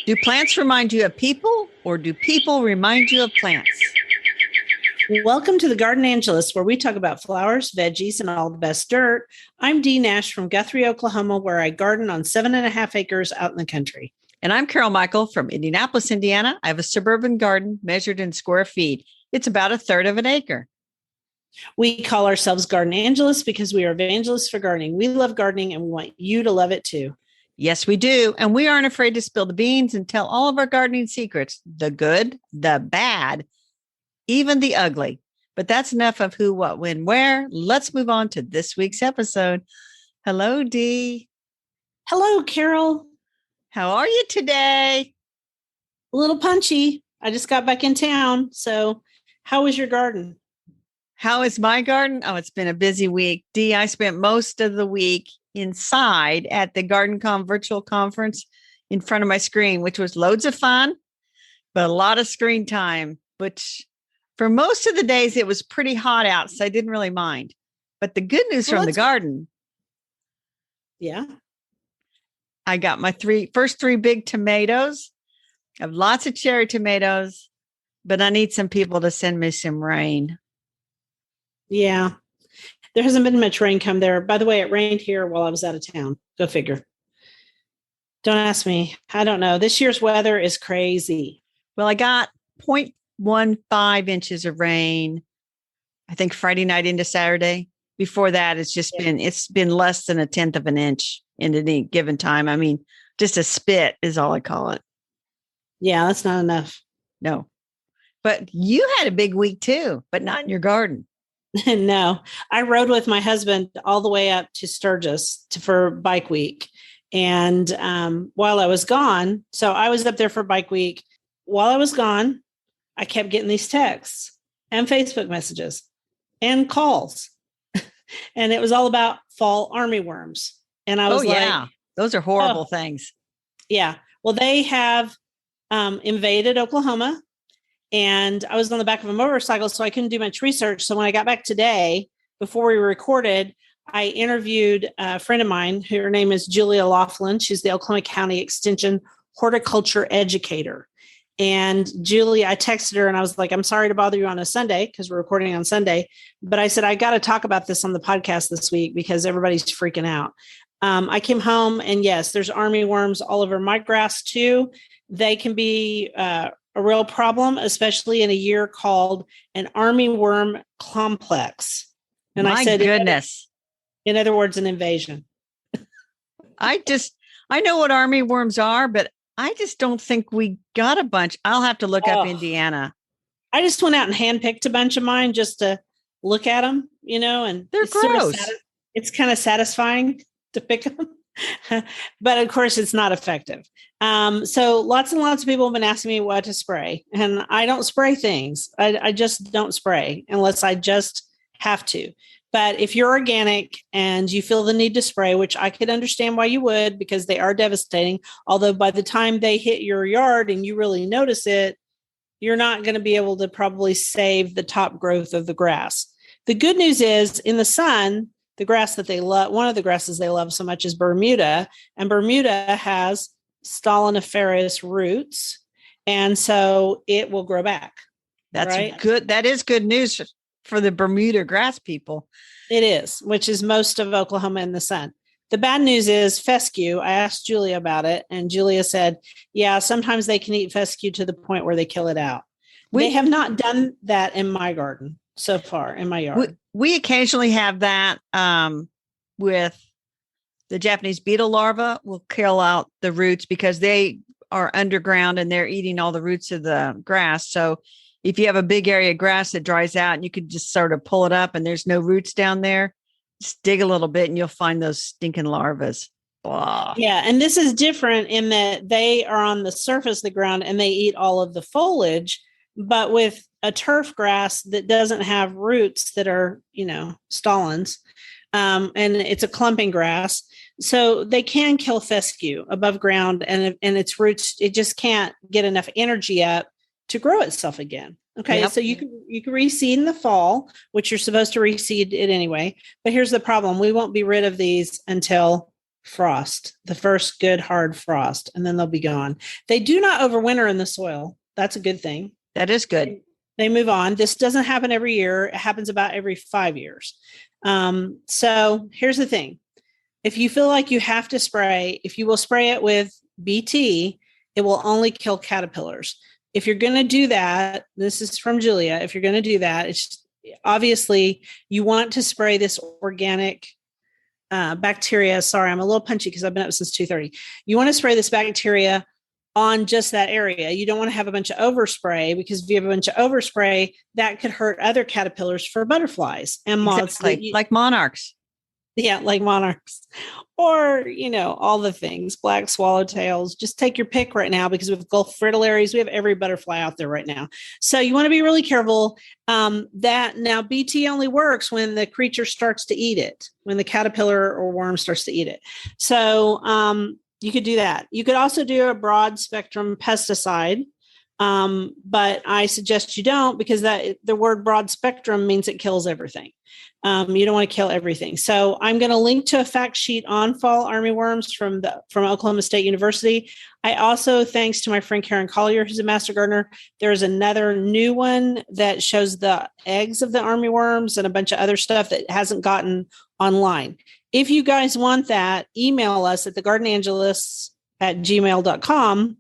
Do plants remind you of people, or do people remind you of plants? Welcome to the Garden Angelist, where we talk about flowers, veggies, and all the best dirt. I'm Dee Nash from Guthrie, Oklahoma, where I garden on 7.5 acres out in the country. And I'm Carol Michael from Indianapolis, Indiana. I have a suburban garden measured in square feet. It's about a third of an acre. We call ourselves Garden Angelists because we are evangelists for gardening. We love gardening and we want you to love it too. Yes, we do. And we aren't afraid to spill the beans and tell all of our gardening secrets, the good, the bad, even the ugly. But that's enough of who, what, when, where. Let's move on to this week's episode. Hello, Dee. Hello, Carol. How are you today? A little punchy. I just got back in town. So how was your garden? How is my garden? Oh, it's been a busy week. Dee, I spent most of the week inside at the GardenCom virtual conference in front of my screen, which was loads of fun, but a lot of screen time, which for most of the days it was pretty hot out, so I didn't really mind. But the good news from the garden. Yeah. I got my first three big tomatoes. I have lots of cherry tomatoes, but I need some people to send me some rain. Yeah. There hasn't been much rain come there. By the way, it rained here while I was out of town. Go figure. Don't ask me. I don't know. This year's weather is crazy. Well, I got 0.15 inches of rain, I think Friday night into Saturday. Before that, it's been less than 1/10 of an inch in any given time. I mean, just a spit is all I call it. Yeah, that's not enough. No. But you had a big week too, but not in your garden. No, I rode with my husband all the way up to Sturgis for Bike Week. And while I was gone, so I was up there for Bike Week. While I was gone, I kept getting these texts and Facebook messages and calls. And it was all about fall armyworms. And I was those are horrible things. Yeah. Well, they have invaded Oklahoma. And I was on the back of a motorcycle, so I couldn't do much research. So when I got back today, before we recorded, I interviewed a friend of mine. Her name is Julia Laughlin. She's the Oklahoma County Extension horticulture educator. And Julie, I texted her and I was like, I'm sorry to bother you on a Sunday because we're recording on Sunday. But I said, I got to talk about this on the podcast this week because everybody's freaking out. I came home and yes, there's armyworms all over my grass too. They can be a real problem, especially in a year called an armyworm complex. And my goodness. In other words, an invasion. I know what armyworms are, but I just don't think we got a bunch. I'll have to look up Indiana. I just went out and handpicked a bunch of mine just to look at them, and they're gross. It's kind of satisfying to pick them. But of course, it's not effective. So lots and lots of people have been asking me what to spray, and I don't spray things. I just don't spray unless I just have to. But if you're organic and you feel the need to spray, which I could understand why you would, because they are devastating. Although by the time they hit your yard and you really notice it, you're not going to be able to probably save the top growth of the grass. The good news is in the sun, the grass that they love, one of the grasses they love so much is Bermuda, and Bermuda has stoloniferous roots. And so it will grow back. That's right? Good. That is good news for the Bermuda grass people. It is, which is most of Oklahoma in the sun. The bad news is fescue. I asked Julia about it, and Julia said, yeah, sometimes they can eat fescue to the point where they kill it out. They have not done that in my garden so far, in my yard. We occasionally have that with the Japanese beetle larvae. Will kill out the roots because they are underground and they're eating all the roots of the grass. So if you have a big area of grass that dries out and you can just sort of pull it up and there's no roots down there, just dig a little bit and you'll find those stinking larvae. Blah. Yeah. And this is different in that they are on the surface of the ground and they eat all of the foliage, but with a turf grass that doesn't have roots that are, stolons, and it's a clumping grass. So they can kill fescue above ground and its roots, it just can't get enough energy up to grow itself again. Okay. Yep. So you can reseed in the fall, which you're supposed to reseed it anyway. But here's the problem. We won't be rid of these until frost, the first good hard frost, and then they'll be gone. They do not overwinter in the soil. That's a good thing. That is good. They move on. This doesn't happen every year. It happens about every 5 years. So here's the thing. If you feel like you have to spray, if you will spray it with BT, it will only kill caterpillars. If you're going to do that, this is from Julia. If you're going to do that, it's obviously you want to spray this organic bacteria. Sorry, I'm a little punchy because I've been up since 2:30. You want to spray this bacteria on just that area. You don't want to have a bunch of overspray, because if you have a bunch of overspray, that could hurt other caterpillars for butterflies and moths. Exactly. Like monarchs. Yeah, like monarchs, or, all the things, black swallowtails. Just take your pick right now, because with Gulf fritillaries, we have every butterfly out there right now. So you want to be really careful. That now BT only works when the creature starts to eat it, when the caterpillar or worm starts to eat it. So you could do that. You could also do a broad spectrum pesticide. But I suggest you don't, because the word broad spectrum means it kills everything. You don't want to kill everything. So I'm going to link to a fact sheet on fall armyworms from Oklahoma State University. I also, thanks to my friend Karen Collier, who's a master gardener, there's another new one that shows the eggs of the armyworms and a bunch of other stuff that hasn't gotten online. If you guys want that, email us at thegardenangelists@gmail.com.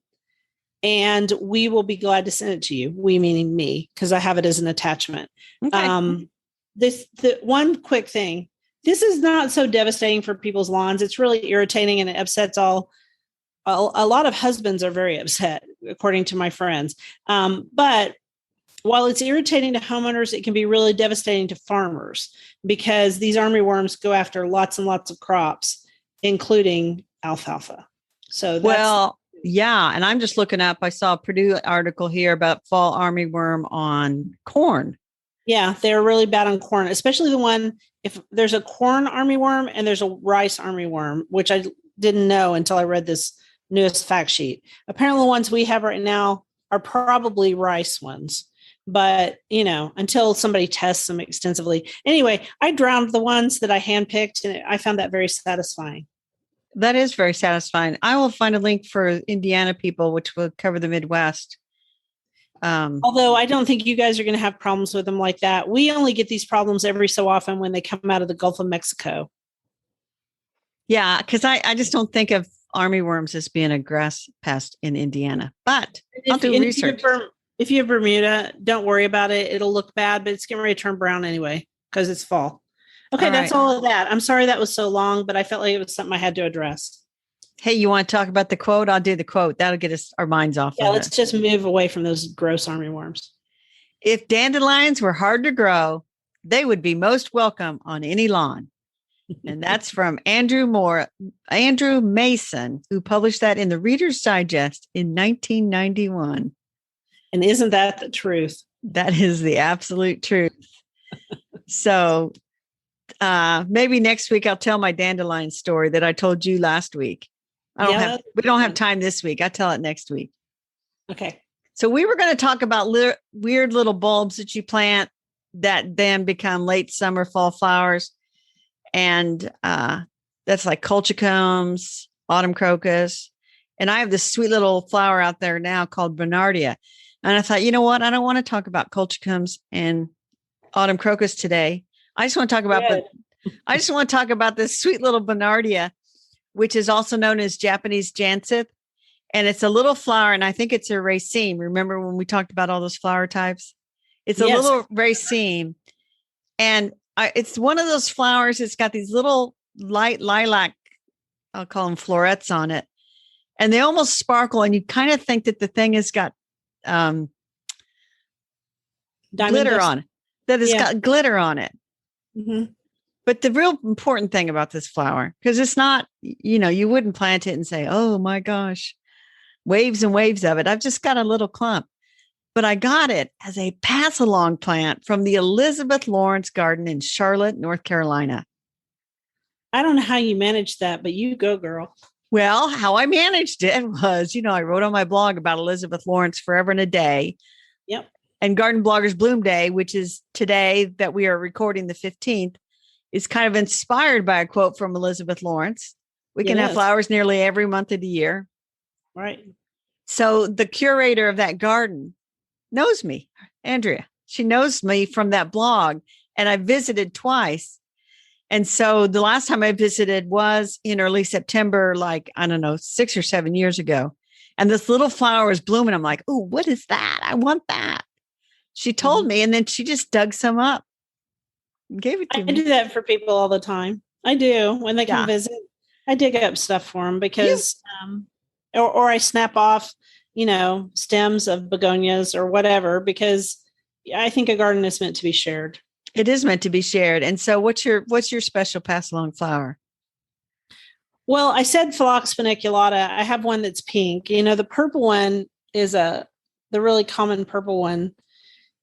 and we will be glad to send it to you. We meaning me, because I have it as an attachment. Okay. The one quick thing, this is not so devastating for people's lawns. It's really irritating, and it upsets a lot of husbands are very upset, according to my friends. But while it's irritating to homeowners, it can be really devastating to farmers, because these armyworms go after lots and lots of crops, including alfalfa. So yeah. And I'm just looking up, I saw a Purdue article here about fall armyworm on corn. Yeah, they're really bad on corn, especially the one, if there's a corn armyworm and there's a rice armyworm, which I didn't know until I read this newest fact sheet. Apparently the ones we have right now are probably rice ones, but until somebody tests them extensively. Anyway, I drowned the ones that I handpicked, and I found that very satisfying. That is very satisfying. I will find a link for Indiana people, which will cover the Midwest. Although I don't think you guys are going to have problems with them like that. We only get these problems every so often when they come out of the Gulf of Mexico. Yeah, because I just don't think of armyworms as being a grass pest in Indiana. But I'll do research. If you have Bermuda, don't worry about it. It'll look bad, but it's getting ready to turn brown anyway, because it's fall. Okay, that's all of that. I'm sorry that was so long, but I felt like it was something I had to address. Hey, you want to talk about the quote? I'll do the quote. That'll get us our minds off. Yeah, let's just move away from those gross armyworms. If dandelions were hard to grow, they would be most welcome on any lawn. And that's from Andrew Mason, who published that in the Reader's Digest in 1991. And isn't that the truth? That is the absolute truth. So maybe next week I'll tell my dandelion story that I told you last week. We don't have time this week. I'll tell it next week. Okay. So we were going to talk about weird little bulbs that you plant that then become late summer, fall flowers. And that's like colchicums, autumn crocus. And I have this sweet little flower out there now called Bernardia. And I thought, you know what? I don't want to talk about colchicums and autumn crocus today. I just want to talk about this sweet little Bernardia, which is also known as Japanese janseth. And it's a little flower, and I think it's a raceme. Remember when we talked about all those flower types? It's a little raceme. And it's one of those flowers. It's got these little light lilac, I'll call them florets on it. And they almost sparkle. And you kind of think that the thing has got glitter on it. That it's got glitter on it. Mm-hmm. But the real important thing about this flower, because it's not, you wouldn't plant it and say, oh my gosh, waves and waves of it. I've just got a little clump. But I got it as a passalong plant from the Elizabeth Lawrence Garden in Charlotte, North Carolina. I don't know how you managed that, but you go, girl. Well, how I managed it was, I wrote on my blog about Elizabeth Lawrence forever and a day. Yep. And Garden Bloggers Bloom Day, which is today that we are recording the 15th, is kind of inspired by a quote from Elizabeth Lawrence, We can have flowers nearly every month of the year. Right. So the curator of that garden knows me, Andrea. She knows me from that blog, and I visited twice. And so the last time I visited was in early September, like, I don't know, 6 or 7 years ago. And this little flower is blooming. I'm like, oh, what is that? I want that. She told me, and then she just dug some up and gave it to me. I do that for people all the time. I do. When they come visit, I dig up stuff for them because, or I snap off, stems of begonias or whatever, because I think a garden is meant to be shared. It is meant to be shared. And so what's your special pass along flower? Well, I said Phlox paniculata. I have one that's pink. The purple one is the really common purple one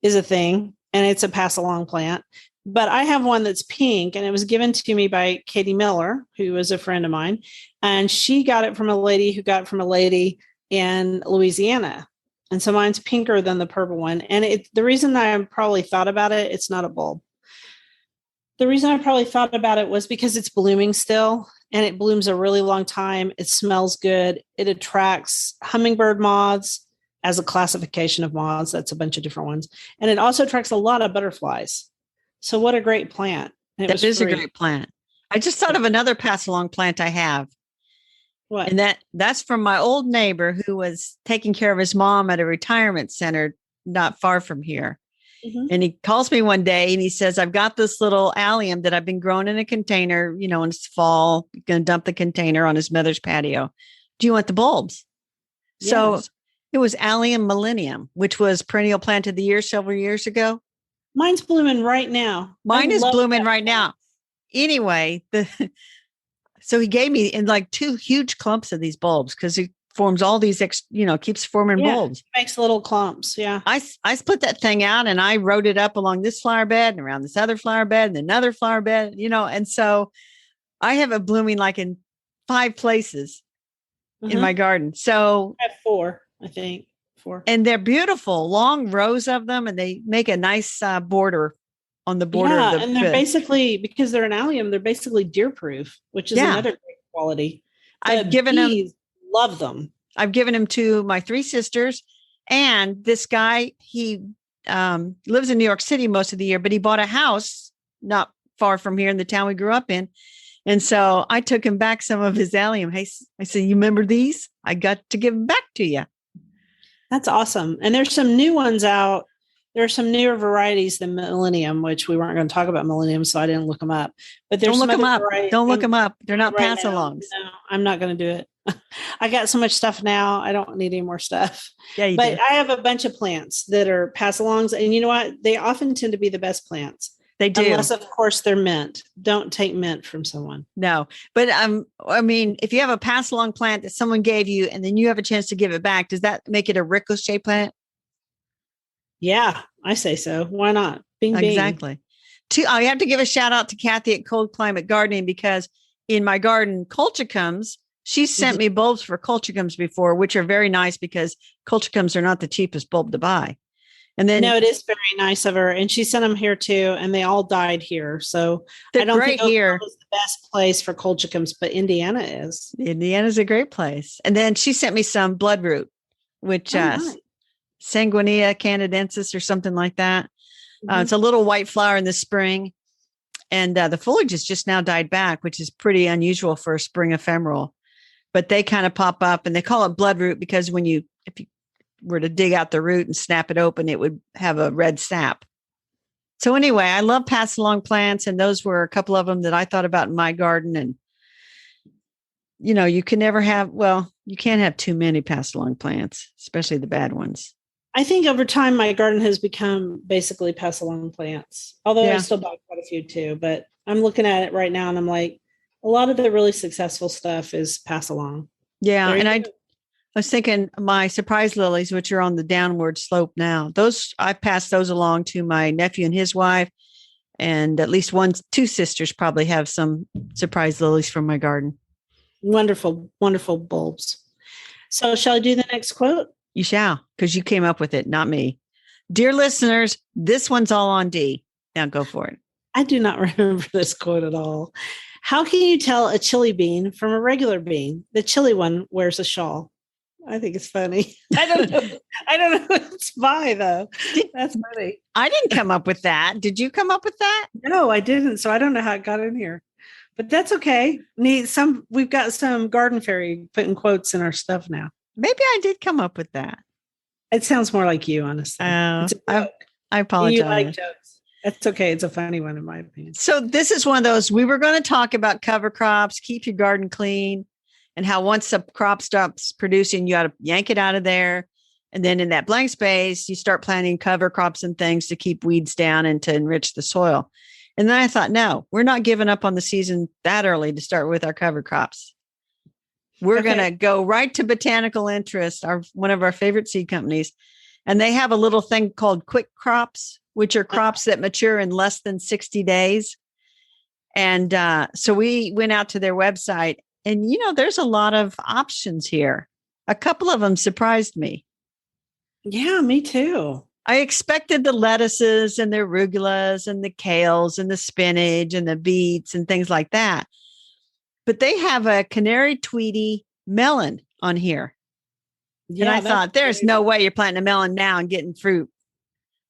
is a thing, and it's a pass along plant. But I have one that's pink, and it was given to me by Katie Miller, who was a friend of mine. And she got it from a lady who got it from a lady in Louisiana. And so mine's pinker than the purple one. And the reason I probably thought about it, it's not a bulb. The reason I probably thought about it was because it's blooming still, and it blooms a really long time. It smells good. It attracts hummingbird moths as a classification of moths. That's a bunch of different ones. And it also attracts a lot of butterflies. So what a great plant. That is a great plant. I just thought of another pass along plant I have. What? And that's from my old neighbor who was taking care of his mom at a retirement center not far from here. Mm-hmm. And he calls me one day and he says, I've got this little allium that I've been growing in a container, and it's fall, going to dump the container on his mother's patio. Do you want the bulbs? Yes. So it was Allium millennium, which was perennial plant of the year several years ago. Mine's blooming right now. Mine is blooming right now. Anyway, so he gave me in like 2 huge clumps of these bulbs because he forms all these, keeps forming bulbs. Makes little clumps. Yeah. I split that thing out and I wrote it up along this flower bed and around this other flower bed and another flower bed, and so I have it blooming like in 5 places in my garden. So I have 4, I think. 4. And they're beautiful, long rows of them, and they make a nice border on the border of the and they're basically, because they're an allium, they're basically deer proof, which is another great quality. I've given them, love them. I've given them to my 3 sisters, and this guy, he lives in New York City most of the year, but he bought a house not far from here in the town we grew up in. And so I took him back some of his allium. Hey, I said, you remember these? I got to give them back to you. That's awesome. And there's some new ones out. There are some newer varieties than Millennium, which we weren't going to talk about Millennium, so I didn't look them up. But there's Don't look them up. Don't look them up. They're not pass-alongs. No, I'm not going to do it. I got so much stuff now. I don't need any more stuff. Yeah, you but do. I have a bunch of plants that are pass-alongs, and you know what? They often tend to be the best plants. They do. Unless, of course, they're mint. Don't take mint from someone. No. But I mean, if you have a pass along plant that someone gave you and then you have a chance to give it back, does that make it a ricochet plant? Yeah, I say so. Why not? Bing, bing. Exactly. I have to give a shout out to Kathy at Cold Climate Gardening, because in my garden, colchicums, she sent me bulbs for colchicums before, which are very nice because colchicums are not the cheapest bulb to buy. And then no, it is very nice of her. And she sent them here too. And they all died here. So I don't think Oklahoma is the best place for colchicums, but Indiana is. Indiana's a great place. And then she sent me some bloodroot, which nice. Sanguinea canadensis or something like that. It's a little white flower in the spring. And the foliage has just now died back, which is pretty unusual for a spring ephemeral. But they kind of pop up, and they call it bloodroot because if you were to dig out the root and snap it open, it would have a red sap. So anyway, I love pass along plants, and those were a couple of them that I thought about in my garden. And, you can never you can't have too many pass along plants, especially the bad ones. I think over time, my garden has become basically pass along plants, although I still buy quite a few too, but I'm looking at it right now and I'm like, a lot of the really successful stuff is pass along. Yeah. And I was thinking my surprise lilies, which are on the downward slope now, I passed those along to my nephew and his wife, and at least 2 sisters probably have some surprise lilies from my garden. Wonderful, wonderful bulbs. So shall I do the next quote? You shall, because you came up with it, not me. Dear listeners, this one's all on Dee. Now go for it. I do not remember this quote at all. How can you tell a chili bean from a regular bean? The chili one wears a shawl. I think it's funny. I don't know. I don't know what it's by though. That's funny. I didn't come up with that. Did you come up with that? No, I didn't. So I don't know how it got in here. But that's okay. We've got some garden fairy putting quotes in our stuff now. Maybe I did come up with that. It sounds more like you, honestly. I apologize. You like jokes. That's okay. It's a funny one, in my opinion. So this is one of those, we were going to talk about cover crops, keep your garden clean, and how once the crop stops producing, you got to yank it out of there. And then in that blank space, you start planting cover crops and things to keep weeds down and to enrich the soil. And then I thought, no, we're not giving up on the season that early to start with our cover crops. We're going to go right to Botanical Interest, one of our favorite seed companies. And they have a little thing called quick crops, which are crops that mature in less than 60 days. And so we went out to their website and, there's a lot of options here. A couple of them surprised me. Yeah, me too. I expected the lettuces and the arugulas and the kales and the spinach and the beets and things like that. But they have a canary tweety melon on here. Yeah, and I thought, there's no way you're planting a melon now and getting fruit.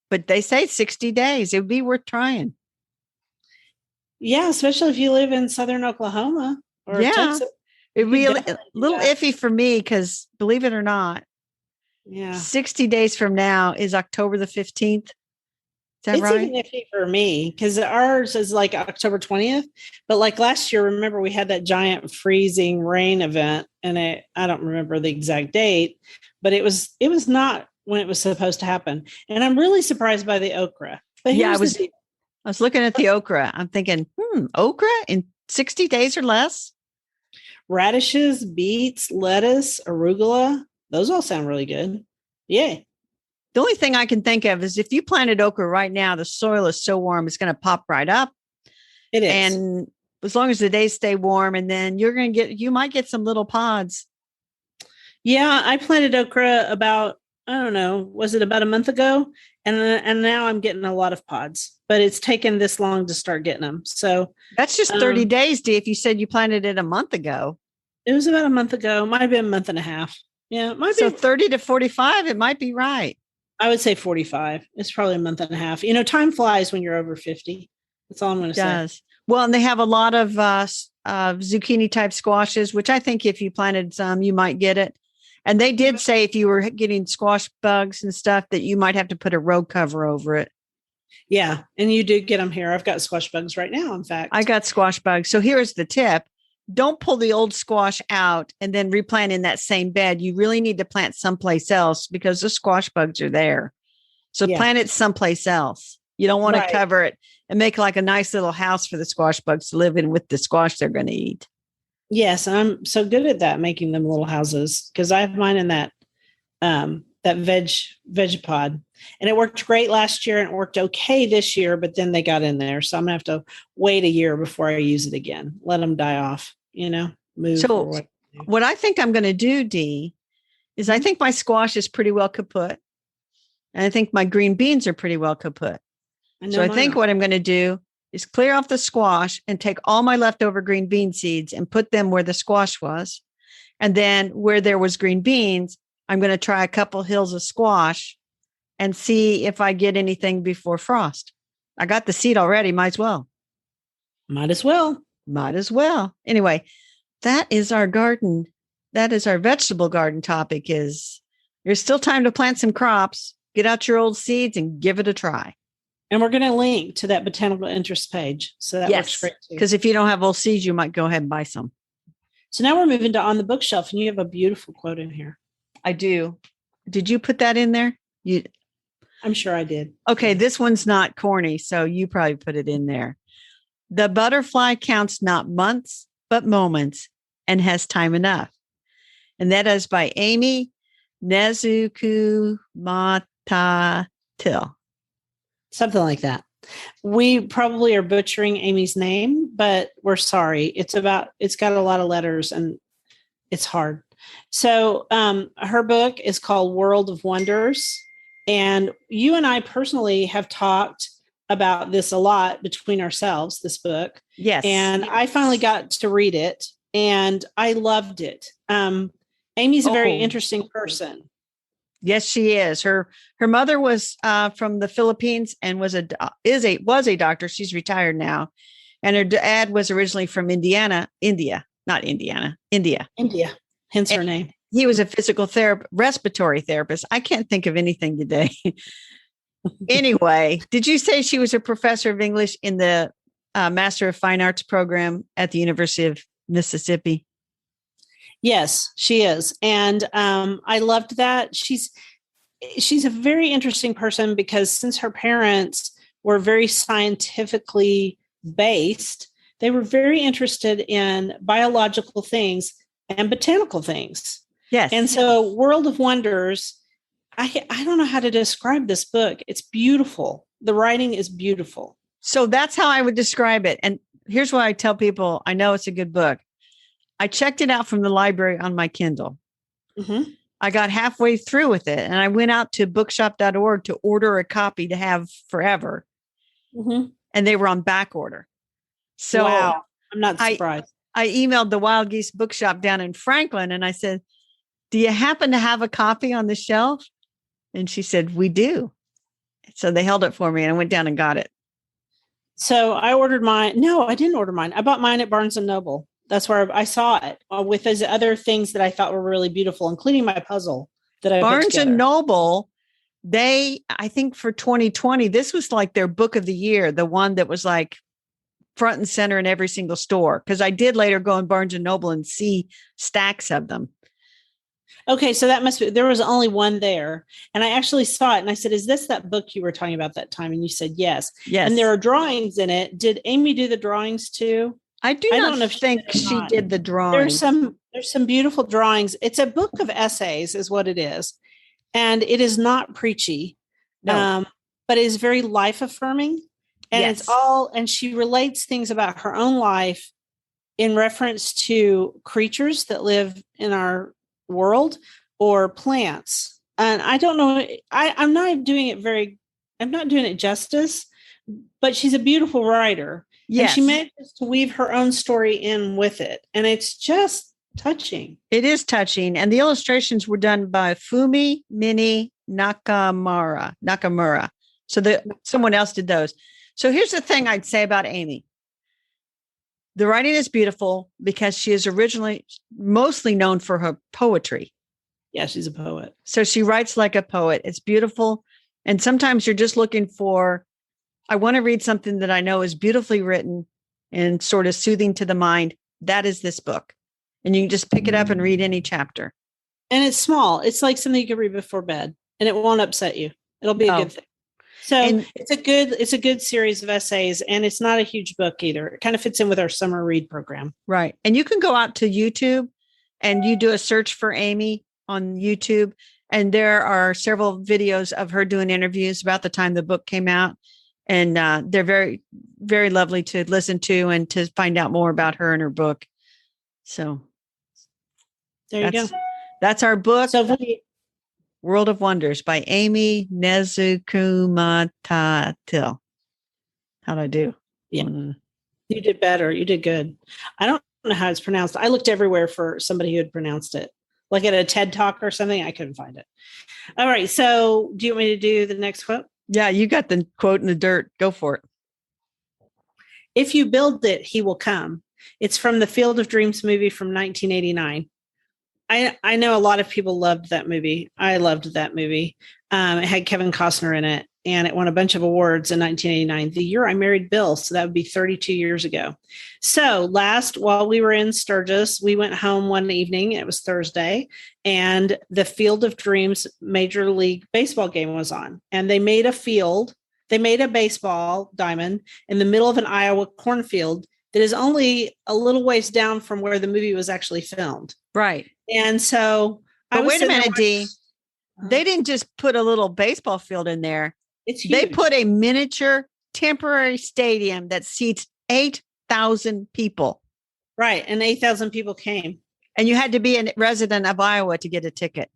But they say 60 days. It would be worth trying. Yeah, especially if you live in southern Oklahoma or Texas. It really a little iffy for me because, believe it or not, 60 days from now is October the 15th. Is that right? It's even iffy for me because ours is like October 20th. But like last year, remember we had that giant freezing rain event, and I don't remember the exact date, but it was not when it was supposed to happen. And I'm really surprised by the okra. But I was looking at the okra. I'm thinking, okra in 60 days or less? Radishes, beets, lettuce, arugula. Those all sound really good. Yeah. The only thing I can think of is if you planted okra right now, the soil is so warm, it's going to pop right up. It is. And as long as the days stay warm, and then you might get some little pods. Yeah. I planted okra about, I don't know, was it about a month ago? And now I'm getting a lot of pods, but it's taken this long to start getting them. So that's just 30 days, Dee. If you said you planted it a month ago. It was about a month ago. It might have been a month and a half. Yeah. It might be. So 30 to 45, it might be right. I would say 45. It's probably a month and a half. Time flies when you're over 50. That's all I'm going to say. Well, and they have a lot of zucchini type squashes, which I think if you planted some, you might get it. And they did say if you were getting squash bugs and stuff that you might have to put a row cover over it. Yeah. And you do get them here. I've got squash bugs right now. In fact, I got squash bugs. So here's the tip. Don't pull the old squash out and then replant in that same bed. You really need to plant someplace else because the squash bugs are there. So plant it someplace else. You don't want to cover it and make like a nice little house for the squash bugs to live in with the squash they're going to eat. Yes. And I'm so good at that, making them little houses, because I have mine in that vegapod, and it worked great last year and it worked okay this year, but then they got in there. So I'm gonna have to wait a year before I use it again. Let them die off, move. So what I think I'm going to do, Dee, is I think my squash is pretty well kaput. And I think my green beans are pretty well kaput. So I think what I'm going to do is clear off the squash and take all my leftover green bean seeds and put them where the squash was. And then where there was green beans, I'm going to try a couple hills of squash and see if I get anything before frost. I got the seed already. Might as well. Might as well. Anyway, that is our garden. That is our vegetable garden topic. There's still time to plant some crops, get out your old seeds and give it a try. And we're going to link to that Botanical Interest page. So that works great too. Because if you don't have old seeds, you might go ahead and buy some. So now we're moving to On the Bookshelf, and you have a beautiful quote in here. I do. Did you put that in there? I'm sure I did. Okay, this one's not corny, so you probably put it in there. The butterfly counts not months, but moments, and has time enough. And that is by Amy Nezuku Matatil. Something like that. We probably are butchering Amy's name, but we're sorry. It's got a lot of letters and it's hard. So her book is called World of Wonders. And you and I personally have talked about this a lot between ourselves, this book. Yes. And I finally got to read it and I loved it. Amy's a very interesting person. Yes, she is. Her mother was from the Philippines and was a doctor. She's retired now. And her dad was originally from India. Hence her name. He was a respiratory therapist. I can't think of anything today. Anyway, did you say she was a professor of English in the Master of Fine Arts program at the University of Mississippi? Yes, she is. And I loved that. She's a very interesting person because since her parents were very scientifically based, they were very interested in biological things and botanical things. Yes. And so World of Wonders, I don't know how to describe this book. It's beautiful. The writing is beautiful. So that's how I would describe it. And here's why I tell people I know it's a good book. I checked it out from the library on my Kindle. Mm-hmm. I got halfway through with it and I went out to bookshop.org to order a copy to have forever. Mm-hmm. And they were on back order. So wow. I'm not surprised. I emailed the Wild Geese Bookshop down in Franklin and I said, do you happen to have a copy on the shelf? And she said, we do. So they held it for me and I went down and got it. So I ordered mine. No, I didn't order mine. I bought mine at Barnes and Noble. That's where I saw it with those other things that I thought were really beautiful, including my puzzle that I Barnes and Noble. I think for 2020, this was like their book of the year, the one that was like front and center in every single store. Because I did later go in Barnes and Noble and see stacks of them. Okay, so that must be, there was only one there. And I actually saw it and I said, is this that book you were talking about that time? And you said, yes. Yes. And there are drawings in it. Did Amy do the drawings too? I don't know if she did the drawings. There's some beautiful drawings. It's a book of essays is what it is. And it is not preachy, but it is very life affirming. And it's and she relates things about her own life in reference to creatures that live in our world or plants. And I don't know, I'm not doing it justice, but she's a beautiful writer. Yes. And she manages to weave her own story in with it. And it's just touching. It is touching. And the illustrations were done by Fumi Mini Nakamura. So someone else did those. So here's the thing I'd say about Amy. The writing is beautiful because she is originally mostly known for her poetry. Yeah, she's a poet. So she writes like a poet. It's beautiful. And sometimes you're just looking for, I want to read something that I know is beautifully written and sort of soothing to the mind. That is this book. And you can just pick it up and read any chapter. And it's small. It's like something you can read before bed and it won't upset you. It'll be a good thing. So it's a good series of essays and it's not a huge book either. It kind of fits in with our summer read program. Right. And you can go out to YouTube and you do a search for Amy on YouTube. And there are several videos of her doing interviews about the time the book came out. And they're very, very lovely to listen to and to find out more about her and her book. So there you go. That's our book. So World of Wonders by Amy Nezukumatatil. How'd I do? Yeah. You did better. You did good. I don't know how it's pronounced. I looked everywhere for somebody who had pronounced it. Like at a TED Talk or something. I couldn't find it. All right. So do you want me to do the next quote? Yeah, you got the quote in the dirt. Go for it. If you build it, he will come. It's from the Field of Dreams movie from 1989. I know a lot of people loved that movie. I loved that movie. It had Kevin Costner in it, and it won a bunch of awards in 1989, the year I married Bill. So that would be 32 years ago. So while we were in Sturgis, we went home one evening. It was Thursday, and the Field of Dreams Major League Baseball game was on. And they made a baseball diamond in the middle of an Iowa cornfield that is only a little ways down from where the movie was actually filmed. Right. And so, but wait a minute, Dee. They didn't just put a little baseball field in there. It's huge. They put a miniature temporary stadium that seats 8,000 people. Right. And 8,000 people came. And you had to be a resident of Iowa to get a ticket.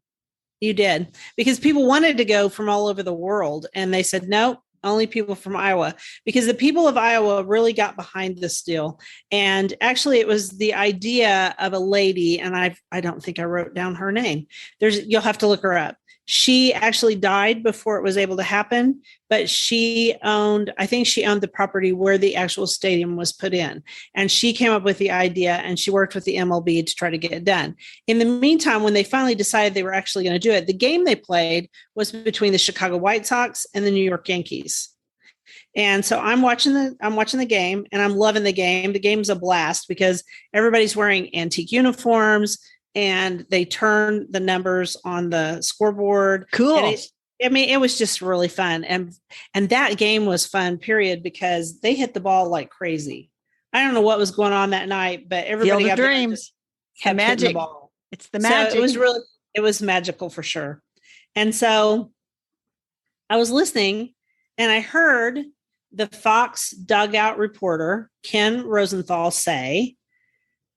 You did. Because people wanted to go from all over the world. And they said, nope, only people from Iowa, because the people of Iowa really got behind this deal. And actually, it was the idea of a lady, and I don't think I wrote down her name. You'll have to look her up. She actually died before it was able to happen, but I think she owned the property where the actual stadium was put in. And she came up with the idea, and she worked with the MLB to try to get it done. In the meantime, when they finally decided they were actually going to do it, the game they played was between the Chicago White Sox and the New York Yankees. And so I'm watching the game, and I'm loving the game. The game's a blast because everybody's wearing antique uniforms, and they turn the numbers on the scoreboard. Cool. It was just really fun. And that game was fun, period, because they hit the ball like crazy. I don't know what was going on that night, but everybody got dreams. Kept magic. The ball. It's the magic. So it was magical for sure. And so I was listening, and I heard the Fox dugout reporter, Ken Rosenthal, say,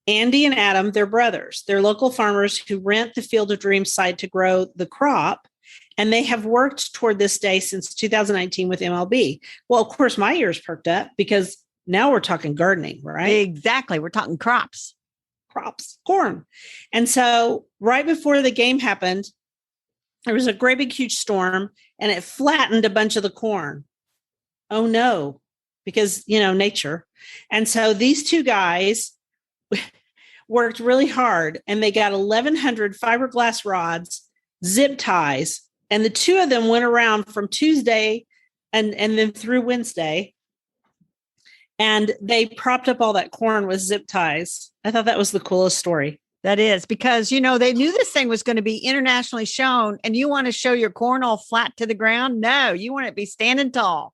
Andy and Adam, they're brothers. They're local farmers who rent the Field of Dreams site to grow the crop. And they have worked toward this day since 2019 with MLB. Well, of course, my ears perked up because now we're talking gardening, right? Exactly. We're talking crops, corn. And so right before the game happened, there was a great big huge storm, and it flattened a bunch of the corn. Oh no, because, nature. And so these two guys worked really hard, and they got 1,100 fiberglass rods, zip ties, and the two of them went around from Tuesday and then through Wednesday, and they propped up all that corn with zip ties. I thought that was the coolest story. That is, because, they knew this thing was going to be internationally shown, and you want to show your corn all flat to the ground? No, you want it to be standing tall.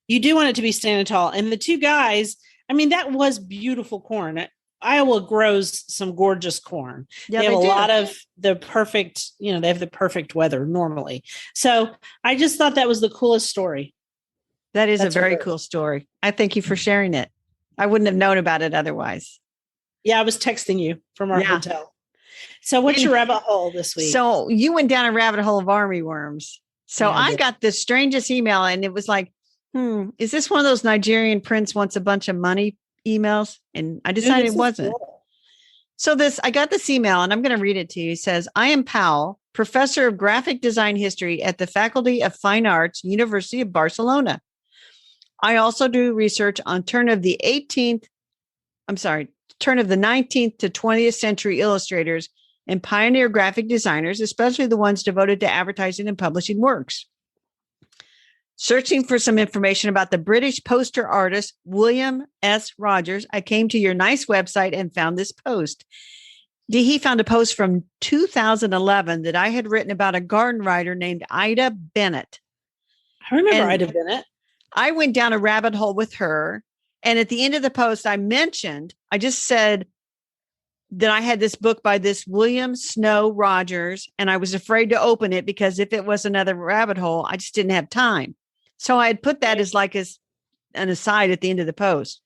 You do want it to be standing tall. And the two guys, that was beautiful corn. Iowa grows some gorgeous corn. Yeah, they have a lot of the perfect, they have the perfect weather normally. So I just thought that was the coolest story. That's a very cool story. I thank you for sharing it. I wouldn't have known about it otherwise. Yeah, I was texting you from our hotel. So what's your rabbit hole this week? So you went down a rabbit hole of armyworms. So I got the strangest email, and it was like, is this one of those Nigerian prince wants a bunch of money emails? And I decided it wasn't. Cool. So I got this email, and I'm going to read it to you. It says, I am Powell, professor of graphic design history at the Faculty of Fine Arts, University of Barcelona. I also do research on turn of the 19th to 20th century illustrators and pioneer graphic designers, especially the ones devoted to advertising and publishing works. Searching for some information about the British poster artist, William S. Rogers, I came to your nice website and found this post. He found a post from 2011 that I had written about a garden writer named Ida Bennett. I remember Ida Bennett. I went down a rabbit hole with her. And at the end of the post, I just said that I had this book by this William Snow Rogers, and I was afraid to open it because if it was another rabbit hole, I just didn't have time. So I had put that as an aside at the end of the post.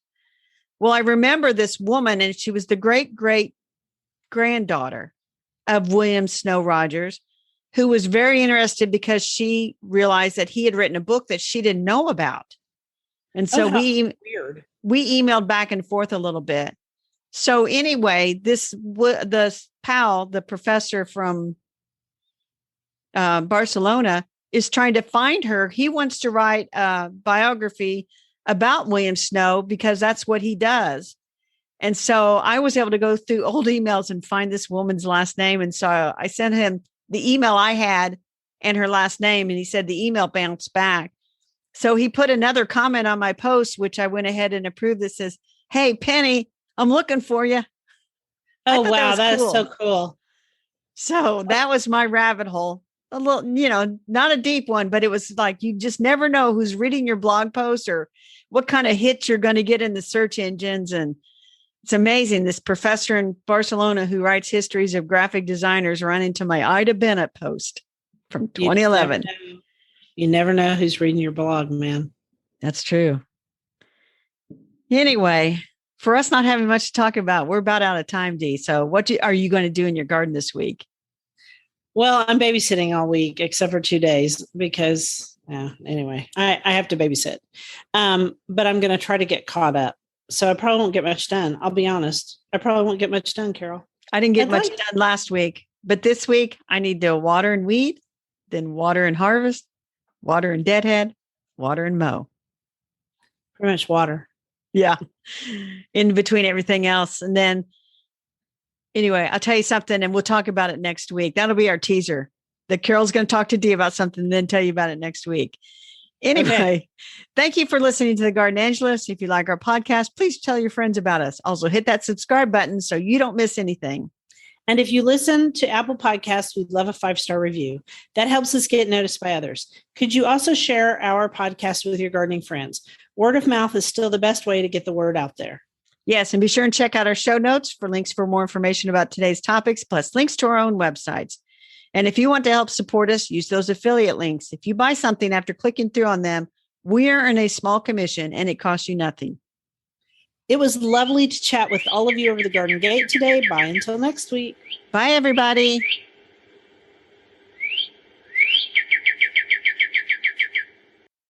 Well, I remember this woman, and she was the great granddaughter of William Snow Rogers, who was very interested because she realized that he had written a book that she didn't know about. And so we emailed back and forth a little bit. So anyway, the Powell, the professor from Barcelona, is trying to find her. He wants to write a biography about William Snow because that's what he does. And so I was able to go through old emails and find this woman's last name. And so I sent him the email I had and her last name, and he said the email bounced back. So he put another comment on my post, which I went ahead and approved. That says, "Hey, Penny, I'm looking for you." Oh, wow. That is so cool. So that was my rabbit hole. A little, not a deep one, but it was like, you just never know who's reading your blog post or what kind of hits you're going to get in the search engines. And it's amazing. This professor in Barcelona who writes histories of graphic designers ran into my Ida Bennett post from 2011. You never know who's reading your blog, man. That's true. Anyway, for us not having much to talk about, we're about out of time, Dee. So what are you going to do in your garden this week? Well, I'm babysitting all week, except for 2 days, because Yeah. Anyway, I have to babysit. But I'm going to try to get caught up. So I probably won't get much done. I'll be honest. I probably won't get much done, Carol. I didn't get I'd much like- done last week, but this week I need to water and weed, then water and harvest, water and deadhead, water and mow. Pretty much water. Yeah. In between everything else. And then anyway, I'll tell you something and we'll talk about it next week. That'll be our teaser. That Carol's going to talk to Dee about something and then tell you about it next week. Anyway, Thank you for listening to the Garden Angelist. If you like our podcast, please tell your friends about us. Also hit that subscribe button so you don't miss anything. And if you listen to Apple Podcasts, we'd love a 5-star review. That helps us get noticed by others. Could you also share our podcast with your gardening friends? Word of mouth is still the best way to get the word out there. Yes, and be sure and check out our show notes for links for more information about today's topics, plus links to our own websites. And if you want to help support us, use those affiliate links. If you buy something after clicking through on them, we earn a small commission and it costs you nothing. It was lovely to chat with all of you over the garden gate today. Bye until next week. Bye, everybody.